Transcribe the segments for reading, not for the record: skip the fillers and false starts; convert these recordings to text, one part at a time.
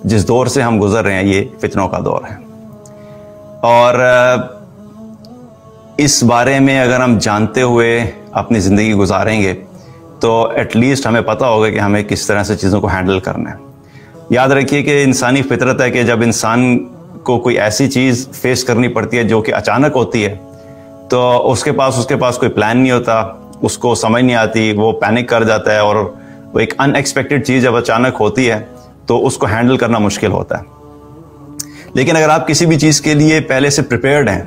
जिस दौर से हम गुजर रहे हैं ये फितनों का दौर है, और इस बारे में अगर हम जानते हुए अपनी ज़िंदगी गुजारेंगे तो एटलीस्ट हमें पता होगा कि हमें किस तरह से चीज़ों को हैंडल करना है। याद रखिए कि इंसानी फितरत है कि जब इंसान को कोई ऐसी चीज़ फेस करनी पड़ती है जो कि अचानक होती है, तो उसके पास कोई प्लान नहीं होता, उसको समझ नहीं आती, वो पैनिक कर जाता है, और वो एक अनएक्सपेक्टेड चीज़ जब अचानक होती है तो उसको हैंडल करना मुश्किल होता है। लेकिन अगर आप किसी भी चीज़ के लिए पहले से प्रिपेयर्ड हैं,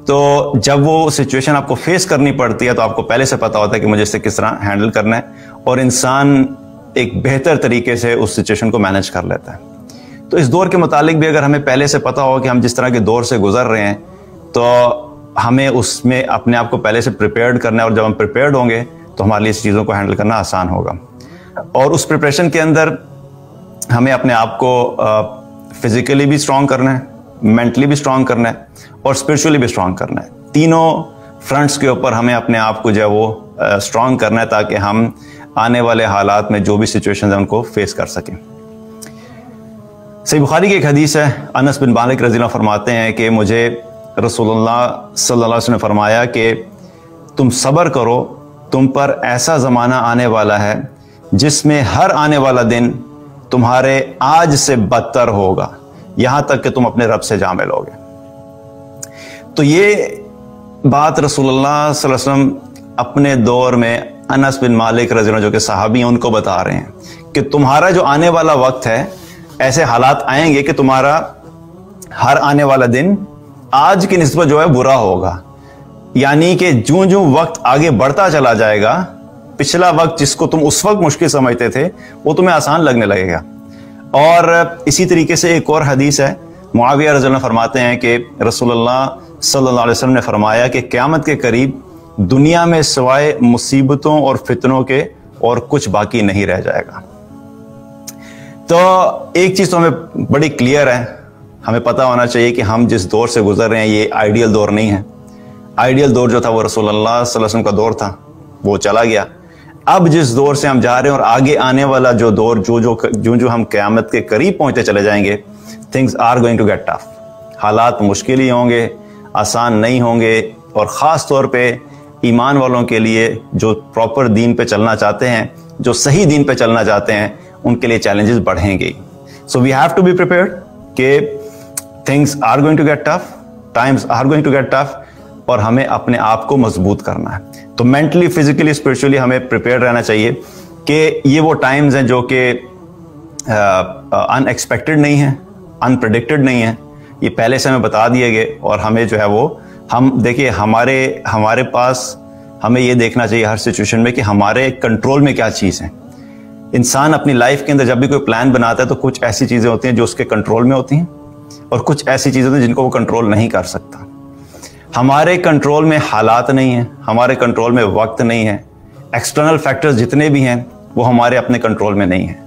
तो जब वो सिचुएशन आपको फेस करनी पड़ती है तो आपको पहले से पता होता है कि मुझे इसे किस तरह हैंडल करना है, और इंसान एक बेहतर तरीके से उस सिचुएशन को मैनेज कर लेता है। तो इस दौर के मुतालिक भी अगर हमें पहले से पता हो कि हम जिस तरह के दौर से गुजर रहे हैं, तो हमें उसमें अपने आप को पहले से प्रिपेयर्ड करना है, और जब हम प्रिपेयर्ड होंगे तो हमारे लिए इस चीज़ों को हैंडल करना आसान होगा। और उस प्रिपरेशन के अंदर हमें अपने आप को फिजिकली भी स्ट्रांग करना है, मेंटली भी स्ट्रांग करना है, और स्पिरिचुअली भी स्ट्रांग करना है। तीनों फ्रंट्स के ऊपर हमें अपने आप को जो है वो स्ट्रांग करना है, ताकि हम आने वाले हालात में जो भी सिचुएशंस हैं उनको फेस कर सकें। सही बुखारी की एक हदीस है, अनस बिन मालिक रज़ी अल्लाह फरमाते हैं कि मुझे रसूलुल्लाह सल्लल्लाहु अलैहि वसल्लम ने फरमाया कि तुम सब्र करो, तुम पर ऐसा ज़माना आने वाला है जिसमें हर आने वाला दिन तुम्हारे आज से बदतर होगा, यहाँ तक कि तुम अपने रब से जा मिलोगे। तो ये बात रसूलुल्लाह सल्लल्लाहु अलैहि वसल्लम अपने दौर में अनस बिन मालिक रज़ी अल्लाह जो कि सहाबी हैं उनको बता रहे हैं कि तुम्हारा जो आने वाला वक्त है, ऐसे हालात आएंगे कि तुम्हारा हर आने वाला दिन आज की निस्बत जो है बुरा होगा। यानी कि ज्यों ज्यों वक्त आगे बढ़ता चला जाएगा, पिछला वक्त जिसको तुम उस वक्त मुश्किल समझते थे वो तुम्हें आसान लगने लगेगा। और इसी तरीके से एक और हदीस है, मुआविया रज़ी अल्लाह फरमाते हैं कि रसूलुल्लाह सल्लल्लाहु अलैहि वसल्लम ने फरमाया कि क़यामत के करीब दुनिया में सिवाय मुसीबतों और फितनों के और कुछ बाकी नहीं रह जाएगा। तो एक चीज़ तो हमें बड़ी क्लियर है, हमें पता होना चाहिए कि हम जिस दौर से गुजर रहे हैं ये आइडियल दौर नहीं है। आइडियल दौर जो था वो रसूलुल्लाह सल्लल्लाहु अलैहि वसल्लम का दौर था, वो चला गया। अब जिस दौर से हम जा रहे हैं और आगे आने वाला जो दौर, जो हम क़यामत के करीब पहुंचते चले जाएंगे, things are going to get tough. हालात मुश्किल ही होंगे, आसान नहीं होंगे, और ख़ास तौर पे ईमान वालों के लिए जो प्रॉपर दीन पे चलना चाहते हैं, जो सही दीन पे चलना चाहते हैं, उनके लिए चैलेंजेस बढ़ेंगे। So we have to be prepared कि things are going to get tough, times are going to get tough, और हमें अपने आप को मजबूत करना है। तो मेंटली, फिजिकली, स्पिरिचुअली हमें प्रिपेयर्ड रहना चाहिए कि ये वो टाइम्स हैं जो कि अनएक्सपेक्टेड नहीं है, अनप्रेडिक्टेड नहीं है, ये पहले से हमें बता दिए गए, और हमें जो है वो हम देखिए हमारे पास हमें ये देखना चाहिए हर सिचुएशन में कि हमारे कंट्रोल में क्या चीज़ है। इंसान अपनी लाइफ के अंदर जब भी कोई प्लान बनाता है तो कुछ ऐसी चीज़ें होती हैं जो उसके कंट्रोल में होती हैं, और कुछ ऐसी चीज़ें होती हैं जिनको वो कंट्रोल नहीं कर सकता। हमारे कंट्रोल में हालात नहीं है, हमारे कंट्रोल में वक्त नहीं है, एक्सटर्नल फैक्टर्स जितने भी हैं वो हमारे अपने कंट्रोल में नहीं है।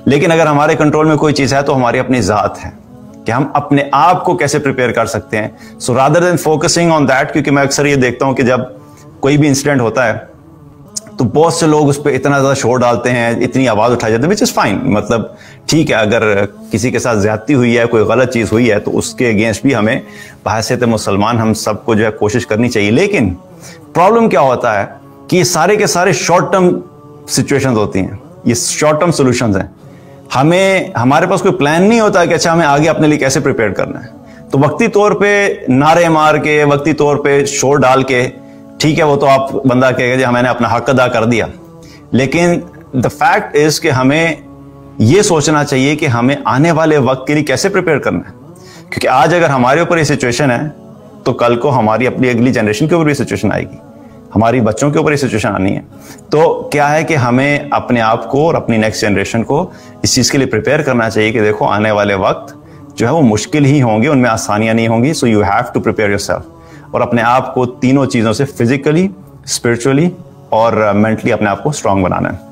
लेकिन अगर हमारे कंट्रोल में कोई चीज़ है तो हमारी अपनी ज़ात है कि हम अपने आप को कैसे प्रिपेयर कर सकते हैं। So rather than focusing on that, क्योंकि मैं अक्सर ये देखता हूँ कि जब कोई भी इंसिडेंट होता है तो बहुत से लोग उस पर इतना ज़्यादा शोर डालते हैं, इतनी आवाज़ उठाई जाती है, विच इज़ फाइन। मतलब ठीक है, अगर किसी के साथ ज्यादती हुई है, कोई गलत चीज़ हुई है, तो उसके अगेंस्ट भी हमें बहैसियत मुसलमान हम सबको जो है कोशिश करनी चाहिए। लेकिन प्रॉब्लम क्या होता है कि ये सारे के सारे शॉर्ट टर्म सिचुएशंस होती हैं, ये शॉर्ट टर्म सोल्यूशंस हैं। हमारे पास कोई प्लान नहीं होता कि अच्छा हमें आगे अपने लिए कैसे प्रिपेयर करना है। तो वक्ती तौर पे नारे मार के, वक्ती तौर पे शोर डाल के, ठीक है वो तो आप बंदा कहेगा जी मैंने अपना हक अदा कर दिया, लेकिन द फैक्ट इज कि हमें ये सोचना चाहिए कि हमें आने वाले वक्त के लिए कैसे प्रिपेयर करना है। क्योंकि आज अगर हमारे ऊपर ये सिचुएशन है तो कल को हमारी अपनी अगली जनरेशन के ऊपर भी सिचुएशन आएगी, हमारी बच्चों के ऊपर ये सिचुएशन आनी है। तो क्या है कि हमें अपने आप को और अपनी नेक्स्ट जनरेशन को इस चीज़ के लिए प्रिपेयर करना चाहिए कि देखो आने वाले वक्त जो है वो मुश्किल ही होंगे, उनमें आसानियां नहीं होंगी। So you have to prepare yourself, और अपने आप को तीनों चीज़ों से फिजिकली, स्पिरिचुअली और मेंटली अपने आप को स्ट्रांग बनाना है।